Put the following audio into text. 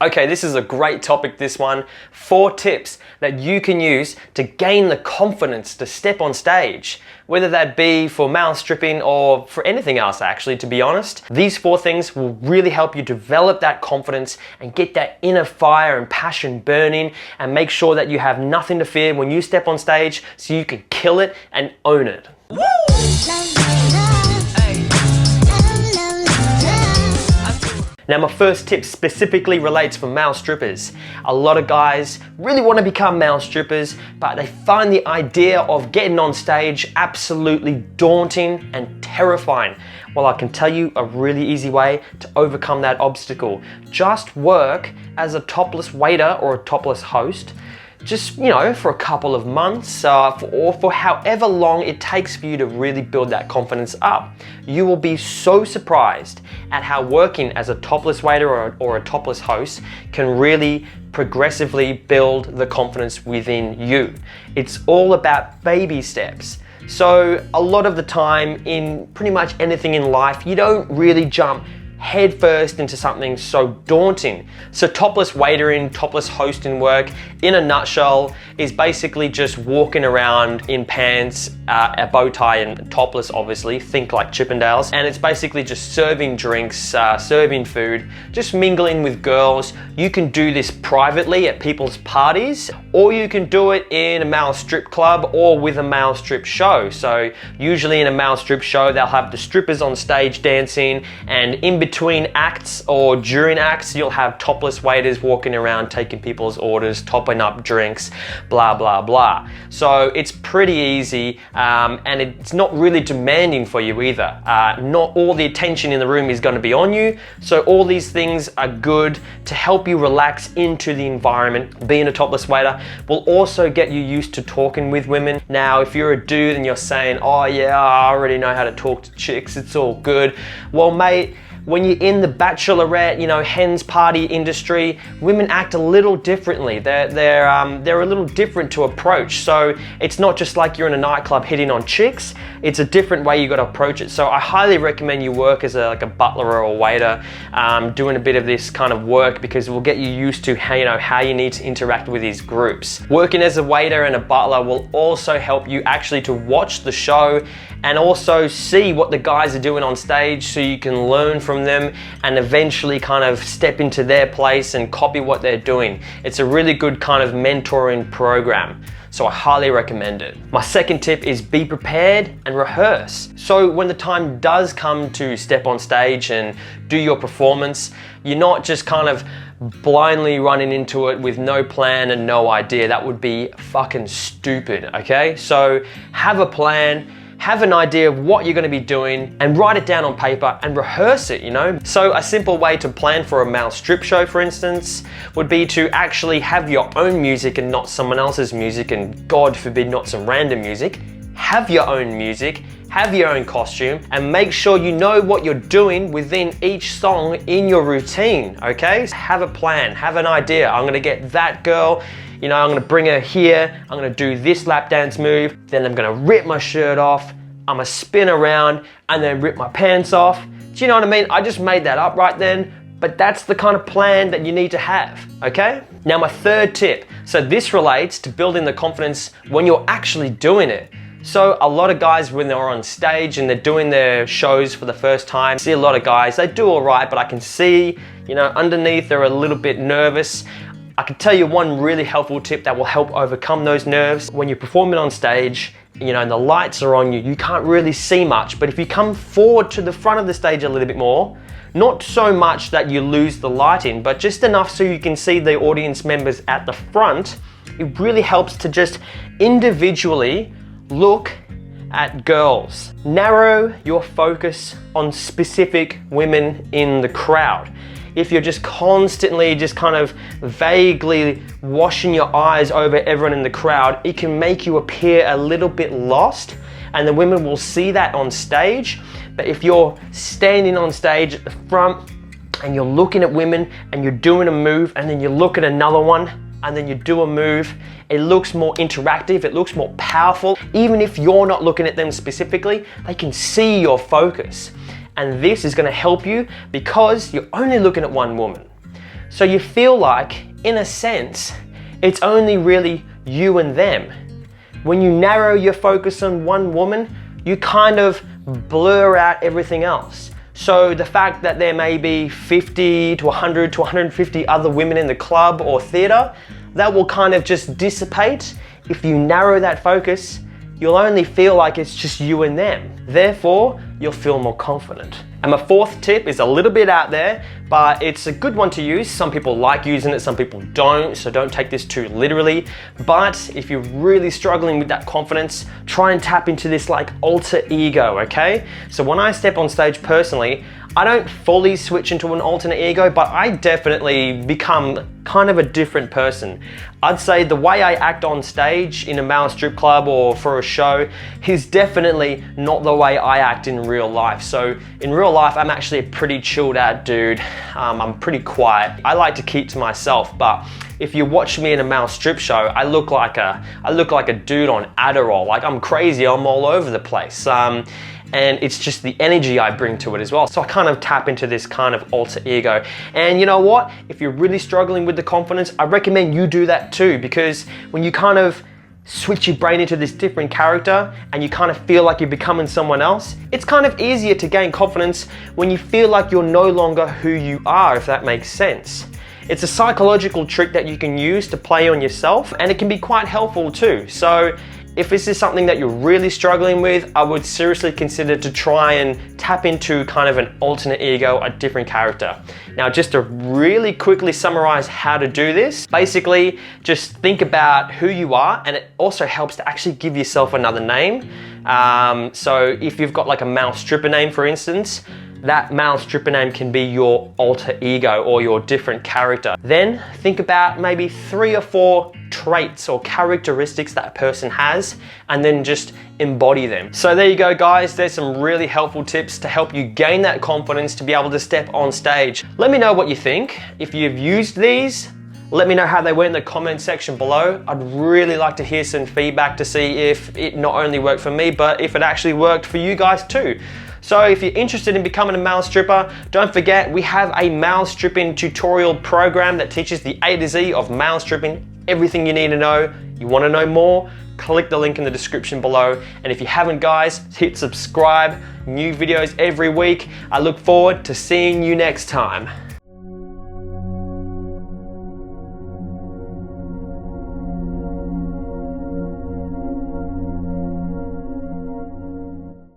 Okay, this is a great topic, this one. 4 tips that you can use to gain the confidence to step on stage, whether that be for male stripping or for anything else actually, to be honest. These 4 things will really help you develop that confidence and get that inner fire and passion burning, and make sure that you have nothing to fear when you step on stage so you can kill it and own it. Woo! Now, my first tip specifically relates for male strippers. A lot of guys really want to become male strippers, but they find the idea of getting on stage absolutely daunting and terrifying. Well, I can tell you a really easy way to overcome that obstacle. Just work as a topless waiter or a topless host, just, you know, for a couple of months or for however long it takes for you to really build that confidence up. You will be so surprised at how working as a topless waiter or a topless host can really progressively build the confidence within you. It's all about baby steps. So a lot of the time in pretty much anything in life, you don't really jump head first into something so daunting. So topless waitering, topless hosting work, in a nutshell, is basically just walking around in pants, a bow tie and topless obviously, think like Chippendales, and it's basically just serving drinks, serving food, just mingling with girls. You can do this privately at people's parties, or you can do it in a male strip club or with a male strip show. So usually in a male strip show, they'll have the strippers on stage dancing, and in between acts or during acts, you'll have topless waiters walking around taking people's orders, topping up drinks, blah, blah, blah. So it's pretty easy, and it's not really demanding for you either. Not all the attention in the room is going to be on you. So all these things are good to help you relax into the environment. Being a topless waiter will also get you used to talking with women. Now, if you're a dude and you're saying, oh yeah, I already know how to talk to chicks, it's all good. Well, mate, when you're in the bachelorette, you know, hens party industry, women act a little differently. They're a little different to approach. So it's not just like you're in a nightclub hitting on chicks. It's a different way you got to approach it. So I highly recommend you work as like a butler or a waiter, doing a bit of this kind of work, because it will get you used to how you need to interact with these groups. Working as a waiter and a butler will also help you actually to watch the show and also see what the guys are doing on stage, so you can learn from them and eventually kind of step into their place and copy what they're doing. It's a really good kind of mentoring program. So I highly recommend it. My second tip is be prepared and rehearse. So when the time does come to step on stage and do your performance, you're not just kind of blindly running into it with no plan and no idea. That would be fucking stupid, okay? So have a plan, have an idea of what you're going to be doing, and write it down on paper and rehearse it, you know? So a simple way to plan for a male strip show, for instance, would be to actually have your own music and not someone else's music, and God forbid, not some random music. Have your own music, have your own costume, and make sure you know what you're doing within each song in your routine, okay? Have a plan, have an idea. I'm gonna get that girl, you know, I'm gonna bring her here, I'm gonna do this lap dance move, then I'm gonna rip my shirt off, I'm gonna spin around, and then rip my pants off. Do you know what I mean? I just made that up right then, but that's the kind of plan that you need to have, okay? Now, my third tip. So this relates to building the confidence when you're actually doing it. So a lot of guys, when they're on stage and they're doing their shows for the first time, I see a lot of guys, they do all right, but I can see, you know, underneath they're a little bit nervous. I can tell you one really helpful tip that will help overcome those nerves. When you're performing on stage, you know, and the lights are on you, you can't really see much, but if you come forward to the front of the stage a little bit more, not so much that you lose the lighting, but just enough so you can see the audience members at the front, it really helps to just individually look at girls. Narrow your focus on specific women in the crowd. If you're just constantly just kind of vaguely washing your eyes over everyone in the crowd, it can make you appear a little bit lost, and the women will see that on stage. But if you're standing on stage at the front and you're looking at women and you're doing a move, and then you look at another one and then you do a move, it looks more interactive, it looks more powerful. Even if you're not looking at them specifically, they can see your focus. And this is gonna help you because you're only looking at one woman. So you feel like, in a sense, it's only really you and them. When you narrow your focus on one woman, you kind of blur out everything else. So the fact that there may be 50 to 100 to 150 other women in the club or theater, that will kind of just dissipate. If you narrow that focus, you'll only feel like it's just you and them. Therefore, you'll feel more confident. And my fourth tip is a little bit out there, but it's a good one to use. Some people like using it, some people don't, so don't take this too literally. But if you're really struggling with that confidence, try and tap into this like alter ego, okay? So when I step on stage personally, I don't fully switch into an alternate ego, but I definitely become kind of a different person. I'd say the way I act on stage in a male strip club or for a show is definitely not the way I act in real life. So in real life, I'm actually a pretty chilled out dude. I'm pretty quiet. I like to keep to myself, but if you watch me in a male strip show, I look like a dude on Adderall. Like I'm crazy, I'm all over the place. And it's just the energy I bring to it as well. So I kind of tap into this kind of alter ego. And you know what? If you're really struggling with the confidence, I recommend you do that too, because when you kind of switch your brain into this different character and you kind of feel like you're becoming someone else, it's kind of easier to gain confidence when you feel like you're no longer who you are, if that makes sense. It's a psychological trick that you can use to play on yourself, and it can be quite helpful too. So if this is something that you're really struggling with, I would seriously consider to try and tap into kind of an alternate ego, a different character. Now, just to really quickly summarize how to do this, basically just think about who you are, and it also helps to actually give yourself another name. So if you've got like a male stripper name, for instance, that male stripper name can be your alter ego or your different character. Then think about maybe 3 or 4 traits or characteristics that a person has, and then just embody them. So there you go, guys. There's some really helpful tips to help you gain that confidence to be able to step on stage. Let me know what you think. If you've used these, let me know how they went in the comment section below. I'd really like to hear some feedback to see if it not only worked for me, but if it actually worked for you guys too. So if you're interested in becoming a male stripper, don't forget we have a male stripping tutorial program that teaches the A to Z of male stripping, everything you need to know. You want to know more? Click the link in the description below. And if you haven't, guys, hit subscribe. New videos every week. I look forward to seeing you next time.